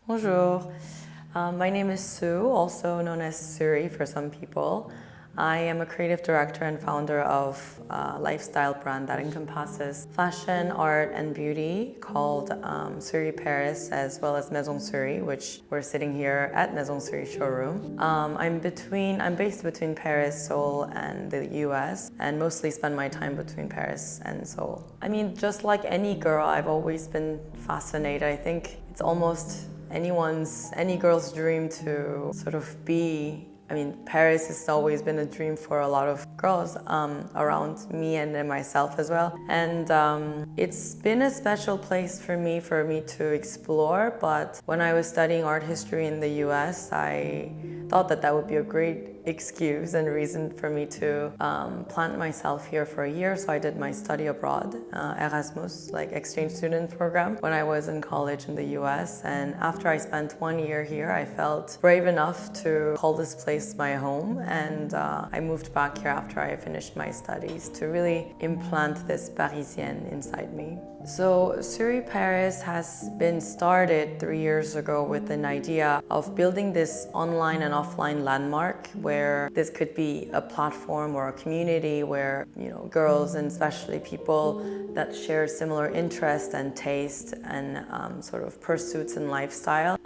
Bonjour. My name is Sue, also known as Suri for some people. I am a creative director and founder of a lifestyle brand that encompasses fashion, art, and beauty called Suri Paris, as well as Maison Suri, which we're sitting here at Maison Suri showroom. I'm based between Paris, Seoul, and the US, and mostly spend my time between Paris and Seoul. I mean, just like any girl, I've always been fascinated. I think it's almost any girl's dream to sort of be. I mean, Paris has always been a dream for a lot of girls around me and myself as well. And it's been a special place for me to explore. But when I was studying art history in the US, I thought that would be a great excuse and reason for me to plant myself here for a year. So I did my study abroad, Erasmus, like exchange student program, when I was in college in the US. And after I spent 1 year here, I felt brave enough to call this place my home. And I moved back here after I finished my studies to really implant this Parisienne inside me. So Suri Paris has been started 3 years ago with an idea of building this online and offline landmark where this could be a platform or a community where, girls and especially people that share similar interests and taste and sort of pursuits and lifestyle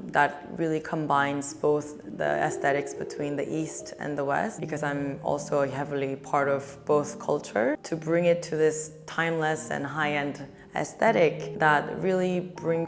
that really combines both the aesthetics between the East and the West, because I'm also heavily part of both culture, to bring it to this timeless and high-end aesthetic that really bring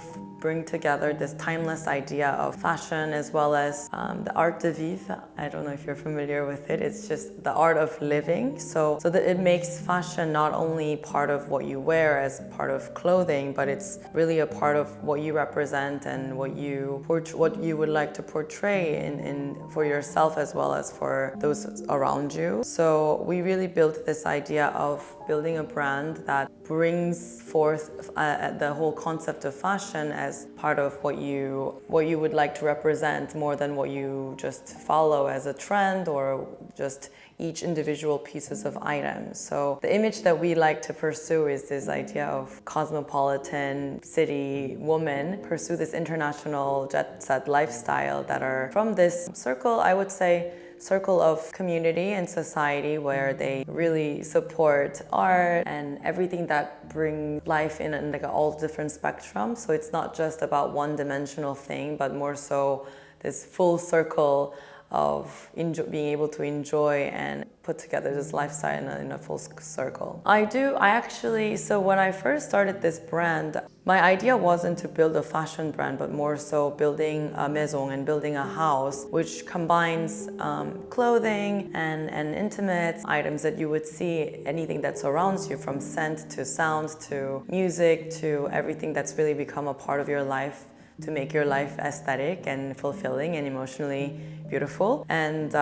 together this timeless idea of fashion as well as the art de vivre. I don't know if you're familiar with it. It's just the art of living. So that it makes fashion not only part of what you wear as part of clothing, but it's really a part of what you represent and what you would like to portray in for yourself as well as for those around you. So we really built this idea of building a brand that brings forth the whole concept of fashion as part of what you would like to represent, more than what you just follow as a trend or just each individual pieces of items. So the image that we like to pursue is this idea of cosmopolitan city woman pursue this international jet set lifestyle that are from this circle, I would say, circle of community and society where they really support art and everything that brings life in like all different spectrums. So it's not just about one-dimensional thing, but more so this full circle of being able to enjoy and put together this lifestyle in a full circle. So when I first started this brand, my idea wasn't to build a fashion brand, but more so building a maison and building a house which combines clothing and intimate items that you would see, anything that surrounds you, from scent to sound to music to everything that's really become a part of your life to make your life aesthetic and fulfilling and emotionally beautiful. And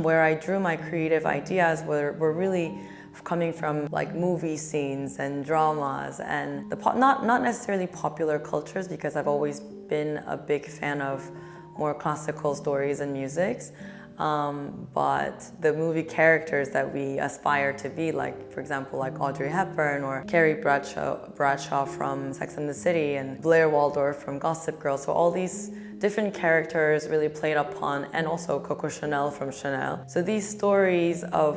where I drew my creative ideas were really coming from like movie scenes and dramas and not necessarily popular cultures, because I've always been a big fan of more classical stories and musics. But the movie characters that we aspire to be, like for example like Audrey Hepburn or Carrie Bradshaw from Sex and the City and Blair Waldorf from Gossip Girl. So all these different characters really played upon, and also Coco Chanel from Chanel. So these stories of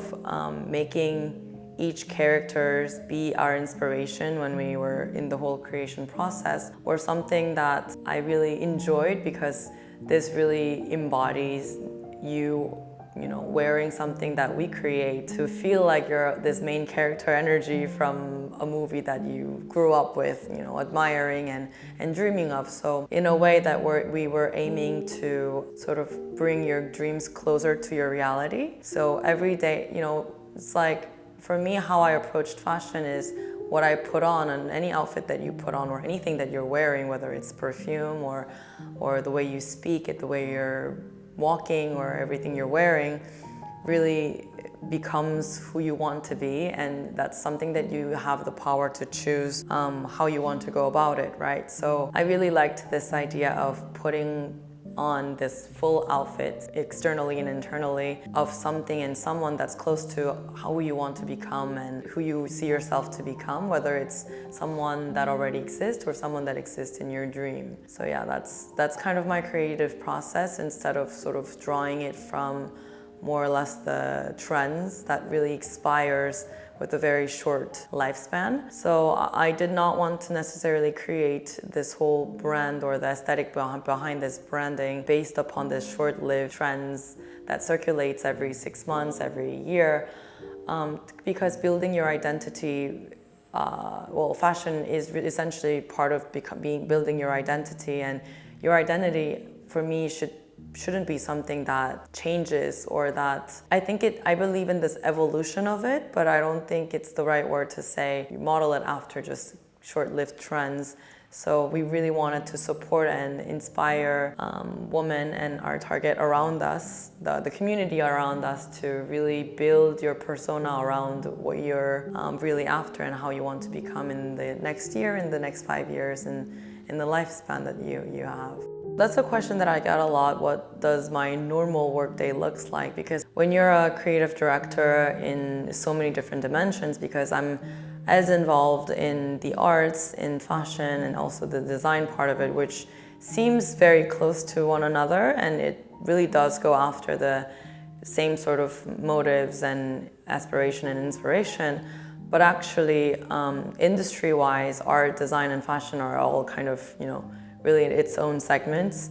making each characters be our inspiration when we were in the whole creation process were something that I really enjoyed, because this really embodies you wearing something that we create to feel like you're this main character energy from a movie that you grew up with, admiring and dreaming of. So in a way that we were aiming to sort of bring your dreams closer to your reality. So every day, it's like, for me, how I approached fashion is what I put on, and any outfit that you put on or anything that you're wearing, whether it's perfume or the way you speak it, the way you're walking or everything you're wearing, really becomes who you want to be, and that's something that you have the power to choose how you want to go about it, right? So I really liked this idea of putting on this full outfit, externally and internally, of something and someone that's close to who you want to become and who you see yourself to become, whether it's someone that already exists or someone that exists in your dream. So yeah, that's kind of my creative process, instead of sort of drawing it from more or less the trends that really expires with a very short lifespan. So I did not want to necessarily create this whole brand or the aesthetic behind this branding based upon this short-lived trends that circulates every 6 months, every year, because building your identity, fashion is essentially part of building your identity, and your identity for me shouldn't be something that changes, or that I believe in this evolution of it, but I don't think it's the right word to say you model it after just short-lived trends. So we really wanted to support and inspire women and our target around us, the community around us, to really build your persona around what you're really after and how you want to become in the next year, in the next 5 years, and in the lifespan that you have. That's a question that I get a lot. What does my normal workday looks like? Because when you're a creative director in so many different dimensions, because I'm as involved in the arts, in fashion, and also the design part of it, which seems very close to one another, and it really does go after the same sort of motives and aspiration and inspiration. But actually, industry-wise, art, design, and fashion are all kind of, really its own segments.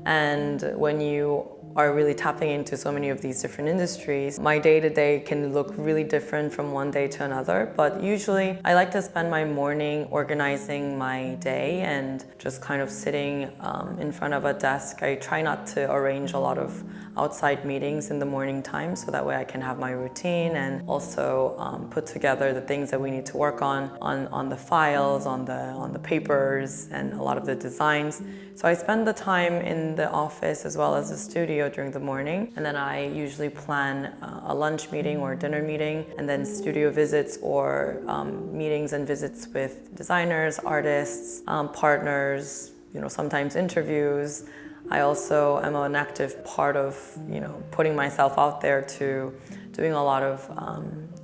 And when you are really tapping into so many of these different industries, my day-to-day can look really different from one day to another. But usually I like to spend my morning organizing my day and just kind of sitting in front of a desk. I try not to arrange a lot of outside meetings in the morning time, so that way I can have my routine and also put together the things that we need to work on the files, on the papers, and a lot of the designs. So I spend the time in the office as well as the studio during the morning, and then I usually plan a lunch meeting or dinner meeting, and then studio visits or meetings and visits with designers, artists, partners, sometimes interviews. I also am an active part of, putting myself out there to doing a lot of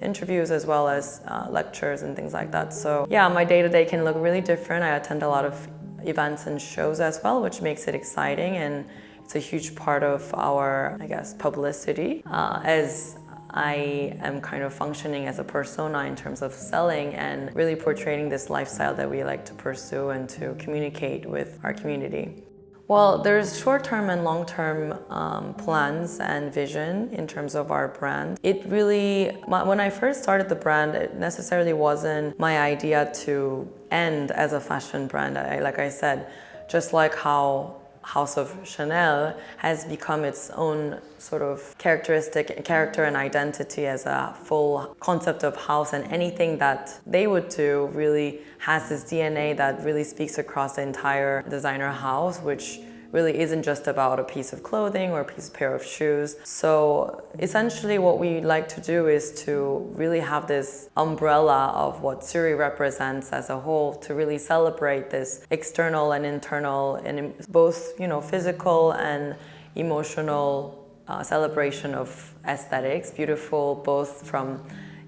interviews as well as lectures and things like that. So yeah, my day-to-day can look really different. I attend a lot of events and shows as well, which makes it exciting, and it's a huge part of our, publicity, as I am kind of functioning as a persona in terms of selling and really portraying this lifestyle that we like to pursue and to communicate with our community. Well, there's short-term and long-term plans and vision in terms of our brand. When I first started the brand, it necessarily wasn't my idea to end as a fashion brand. Like I said, just like how House of Chanel has become its own sort of character and identity as a full concept of house, and anything that they would do really has this DNA that really speaks across the entire designer house, which really isn't just about a piece of clothing or a pair of shoes. So essentially what we like to do is to really have this umbrella of what Suri represents as a whole, to really celebrate this external and internal, and both, physical and emotional celebration of aesthetics, beautiful both from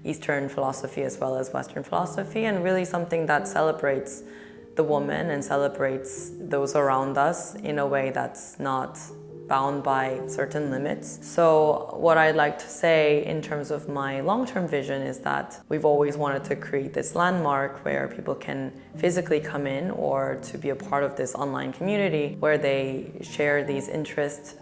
Eastern philosophy as well as Western philosophy, and really something that celebrates the woman and celebrates those around us in a way that's not bound by certain limits. So what I'd like to say in terms of my long-term vision is that we've always wanted to create this landmark where people can physically come in, or to be a part of this online community where they share these interests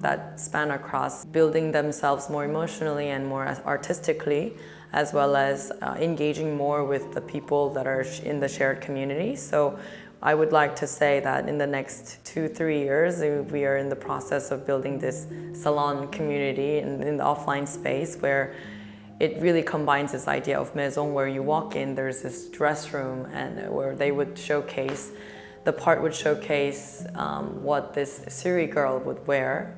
that span across building themselves more emotionally and more artistically, as well as engaging more with the people that are in the shared community. So I would like to say that in the next 2-3 years, we are in the process of building this salon community in the offline space, where it really combines this idea of maison, where you walk in, there's this dress room, and where they would showcase, what this Suri girl would wear,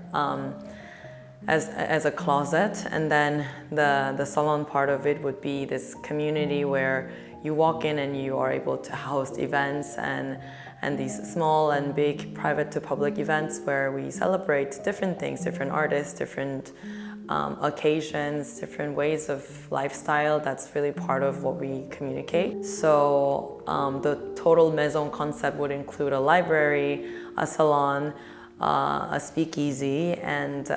as a closet, and then the salon part of it would be this community where you walk in and you are able to host events and and these small and big private to public events where we celebrate different things, different artists, different occasions, different ways of lifestyle. That's really part of what we communicate. So the total maison concept would include a library, a salon, a speakeasy, and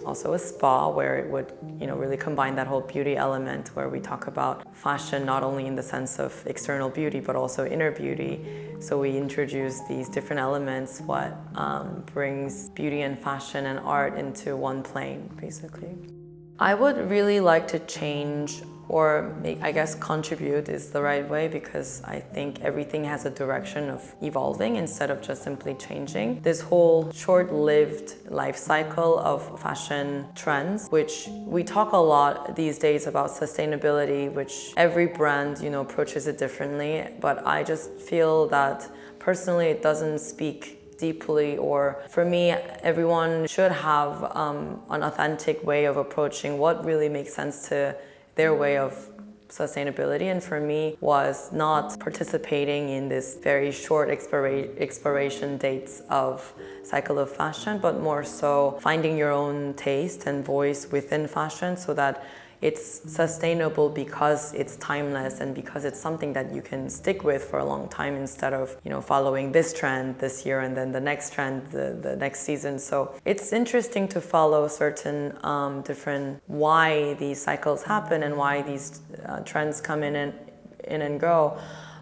also a spa, where it would really combine that whole beauty element, where we talk about fashion not only in the sense of external beauty but also inner beauty. So we introduce these different elements, what brings beauty and fashion and art into one plane, basically. I would really like to change, or I guess contribute is the right way, because I think everything has a direction of evolving instead of just simply changing. This whole short-lived life cycle of fashion trends, which we talk a lot these days about sustainability, which every brand, approaches it differently. But I just feel that personally it doesn't speak deeply, or for me, everyone should have an authentic way of approaching what really makes sense to their way of sustainability. And for me was not participating in this very short expiration dates of cycle of fashion, but more so finding your own taste and voice within fashion, so that it's sustainable because it's timeless and because it's something that you can stick with for a long time, instead of following this trend this year and then the next trend the next season. So it's interesting to follow certain different why these cycles happen and why these trends come in and go.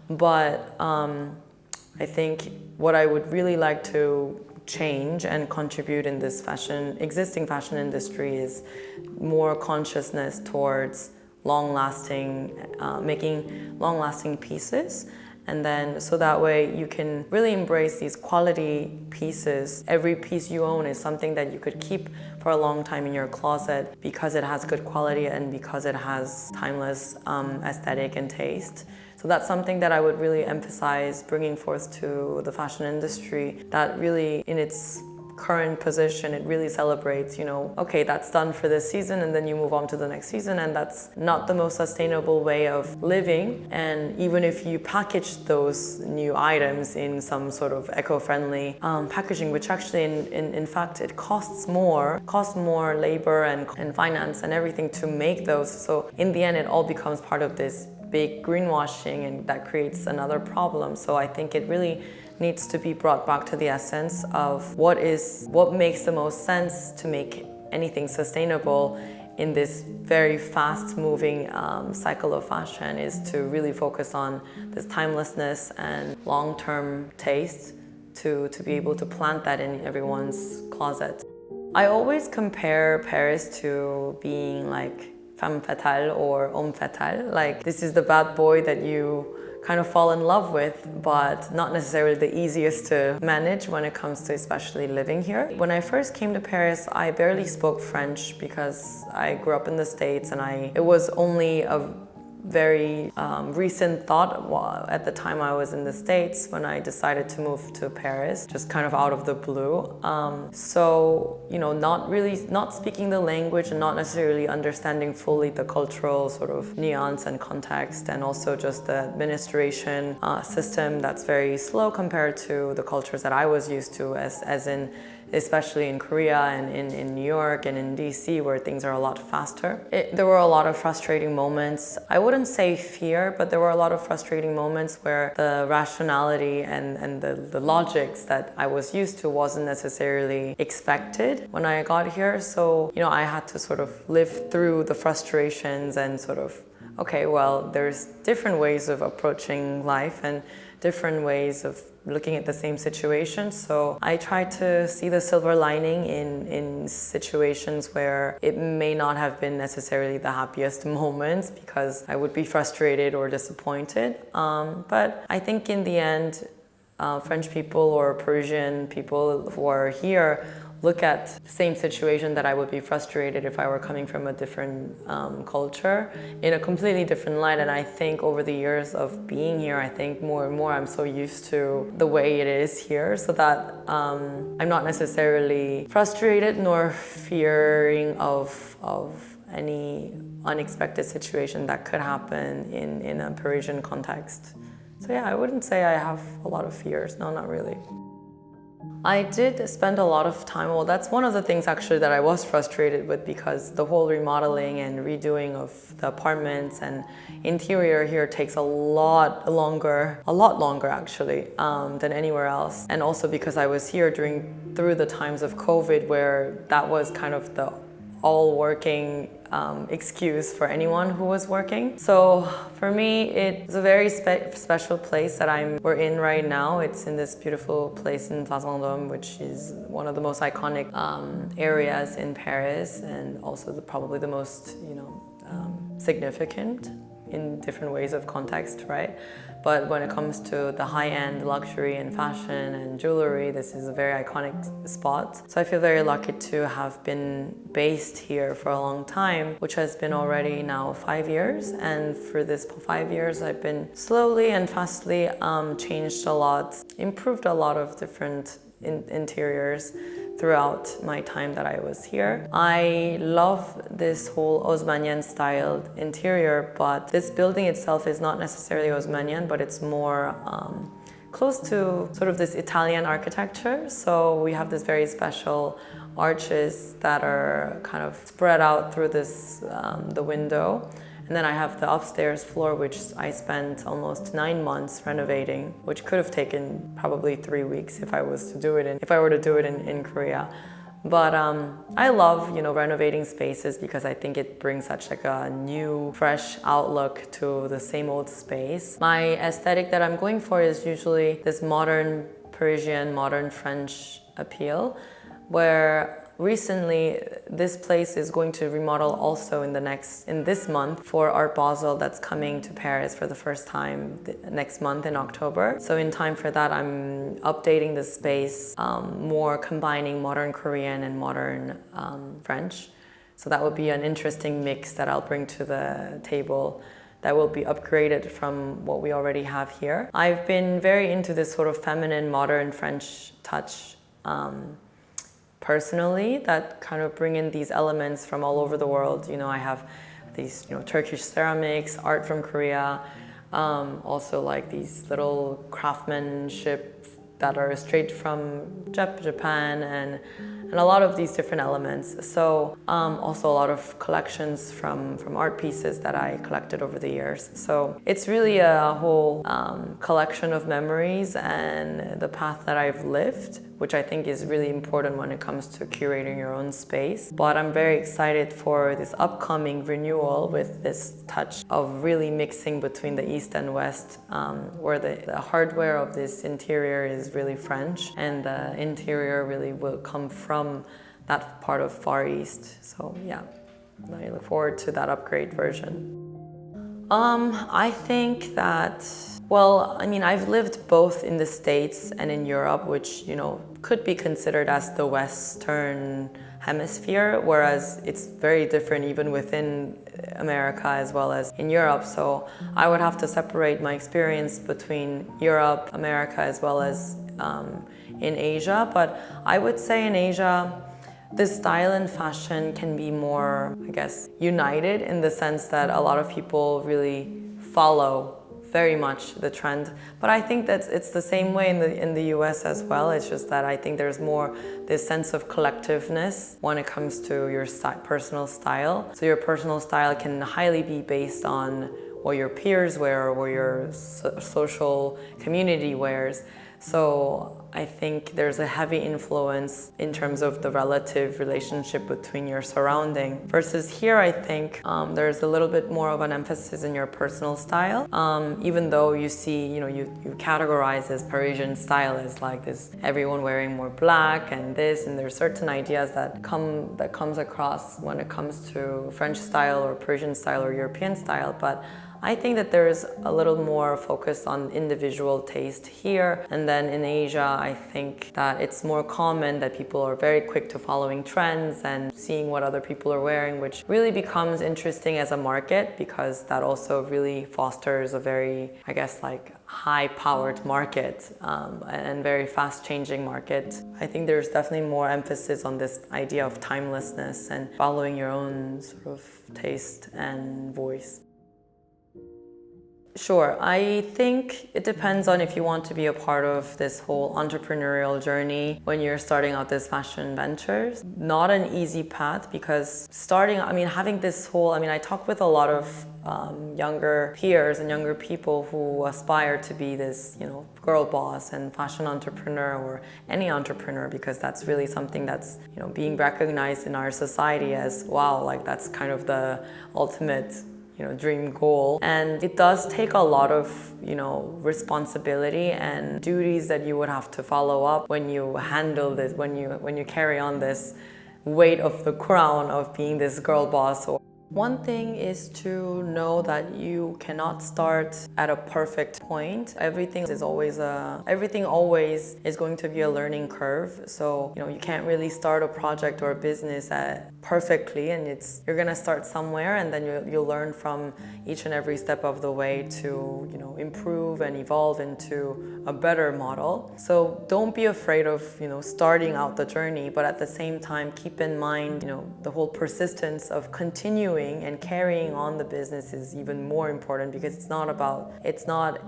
But I think what I would really like to change and contribute in this existing fashion industry is more consciousness towards making long-lasting pieces. And then so that way you can really embrace these quality pieces. Every piece you own is something that you could keep for a long time in your closet because it has good quality and because it has timeless aesthetic and taste. So that's something that I would really emphasize bringing forth to the fashion industry, that really in its current position, it really celebrates, okay, that's done for this season, and then you move on to the next season, and that's not the most sustainable way of living. And even if you package those new items in some sort of eco-friendly packaging, which actually in fact it costs more labor and finance and everything to make those. So in the end, it all becomes part of this big greenwashing, and that creates another problem. So I think it really needs to be brought back to the essence of what makes the most sense to make anything sustainable in this very fast-moving cycle of fashion, is to really focus on this timelessness and long-term taste, to be able to plant that in everyone's closet. I always compare Paris to being like femme fatale or homme fatale. Like, this is the bad boy that you kind of fall in love with, but not necessarily the easiest to manage when it comes to especially living here. When I first came to Paris, I barely spoke French because I grew up in the States, and it was only a very recent thought at the time I was in the States when I decided to move to Paris, just kind of out of the blue. So, not speaking the language and not necessarily understanding fully the cultural sort of nuance and context, and also just the administration system that's very slow compared to the cultures that I was used to, as in especially in Korea and in New York and in DC, where things are a lot faster. There were a lot of frustrating moments. I wouldn't say fear, but there were a lot of frustrating moments where the rationality and the logics that I was used to wasn't necessarily expected when I got here. So, I had to sort of live through the frustrations and sort of, okay, well, there's different ways of approaching life and different ways of looking at the same situation. So I try to see the silver lining in situations where it may not have been necessarily the happiest moments, because I would be frustrated or disappointed. But I think in the end, French people or Parisian people who are here look at the same situation that I would be frustrated if I were coming from a different culture in a completely different light. And I think over the years of being here, I think more and more I'm so used to the way it is here, so that I'm not necessarily frustrated nor fearing of any unexpected situation that could happen in a Parisian context. So yeah, I wouldn't say I have a lot of fears. No, not really. I did spend a lot of time, well, that's one of the things actually that I was frustrated with, because the whole remodeling and redoing of the apartments and interior here takes a lot longer actually, than anywhere else. And also because I was here through the times of COVID, where that was kind of the all working excuse for anyone who was working. So for me, it's a very special place that we're in right now. It's in this beautiful place in Place Vendôme, which is one of the most iconic areas in Paris, and also probably the most, significant in different ways of context, right? But when it comes to the high-end luxury and fashion and jewelry, this is a very iconic spot. So I feel very lucky to have been based here for a long time, which has been already now 5 years. And for this 5 years, I've been slowly and fastly changed a lot, improved a lot of different interiors throughout my time that I was here. I love this whole Haussmannian styled interior, but this building itself is not necessarily Haussmannian, but it's more close to sort of this Italian architecture. So we have this very special arches that are kind of spread out through this the window. And then I have the upstairs floor, which I spent almost 9 months renovating, which could have taken probably 3 weeks if I were to do it in Korea. But I love, renovating spaces, because I think it brings such like a new, fresh outlook to the same old space. My aesthetic that I'm going for is usually this modern Parisian, modern French appeal, where recently this place is going to remodel also in this month for Art Basel, that's coming to Paris for the first time next month in October. So in time for that, I'm updating the space, more combining modern Korean and modern French. So that will be an interesting mix that I'll bring to the table that will be upgraded from what we already have here. I've been very into this sort of feminine, modern French touch personally, that kind of bring in these elements from all over the world. I have these, Turkish ceramics, art from Korea, also like these little craftsmanship that are straight from Japan, and a lot of these different elements. So also a lot of collections from art pieces that I collected over the years. So it's really a whole collection of memories and the path that I've lived, which I think is really important when it comes to curating your own space. But I'm very excited for this upcoming renewal with this touch of really mixing between the East and West, where the hardware of this interior is really French, and the interior really will come from that part of Far East. So yeah, I look forward to that upgrade version. I think that, I've lived both in the States and in Europe, which, could be considered as the Western hemisphere, whereas it's very different even within America as well as in Europe. So I would have to separate my experience between Europe, America, as well as in Asia. But I would say in Asia, the style and fashion can be more, united, in the sense that a lot of people really follow very much the trend. But I think that it's the same way in the US as well. It's just that I think there's more this sense of collectiveness when it comes to your personal style. So your personal style can highly be based on what your peers wear or what your social community wears. So I think there's a heavy influence in terms of the relative relationship between your surrounding. Versus here, I think there's a little bit more of an emphasis in your personal style. Even though you see, you categorize as Parisian style as like this, everyone wearing more black and this, and there's certain ideas that comes across when it comes to French style or Parisian style or European style. But I think that there's a little more focus on individual taste here. And then in Asia, I think that it's more common that people are very quick to following trends and seeing what other people are wearing, which really becomes interesting as a market, because that also really fosters a very, high-powered market and very fast-changing market. I think there's definitely more emphasis on this idea of timelessness and following your own sort of taste and voice. Sure. I think it depends on if you want to be a part of this whole entrepreneurial journey when you're starting out this fashion ventures. Not an easy path because having this whole, I talk with a lot of younger peers and younger people who aspire to be this, girl boss and fashion entrepreneur or any entrepreneur, because that's really something that's, being recognized in our society as, wow, like that's kind of the ultimate dream goal. And it does take a lot of, responsibility and duties that you would have to follow up when you handle this, when you carry on this weight of the crown of being this girl boss. One thing is to know that you cannot start at a perfect point. Everything always is going to be a learning curve. So, you can't really start a project or a business perfectly, and you're gonna start somewhere, and then you'll learn from each and every step of the way to, improve and evolve into a better model. So don't be afraid of, starting out the journey, but at the same time, keep in mind, the whole persistence of continuing and carrying on the business is even more important, because it's not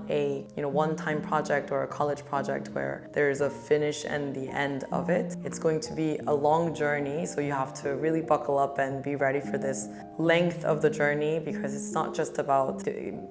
a one-time project or a college project where there's a finish and the end of it. It's going to be a long journey, so you have to really buckle up and be ready for this length of the journey, because it's not just about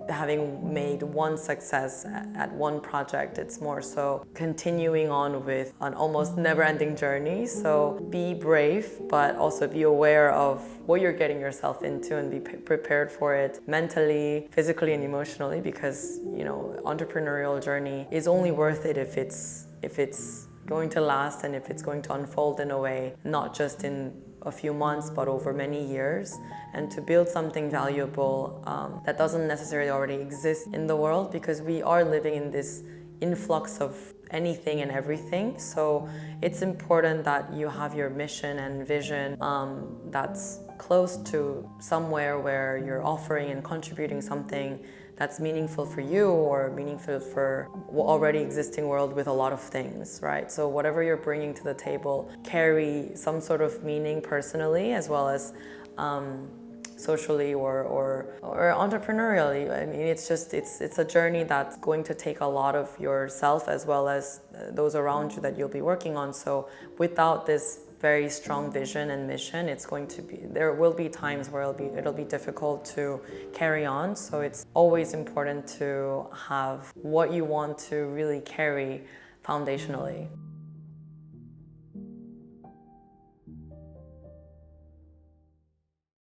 having made one success at one project. It's more so continuing on with an almost never-ending journey. So be brave, but also be aware of what you're getting yourself into and be prepared for it mentally, physically, and emotionally, because entrepreneurial journey is only worth it if it's going to last and if it's going to unfold in a way not just in a few months but over many years, and to build something valuable that doesn't necessarily already exist in the world, because we are living in this influx of anything and everything. So it's important that you have your mission and vision that's close to somewhere where you're offering and contributing something that's meaningful for you or meaningful for already existing world with a lot of things, right? So whatever you're bringing to the table, carry some sort of meaning personally as well as socially or entrepreneurially. It's a journey that's going to take a lot of yourself as well as those around you that you'll be working on. So without this very strong vision and mission, there will be times where it'll be difficult to carry on. So it's always important to have what you want to really carry foundationally.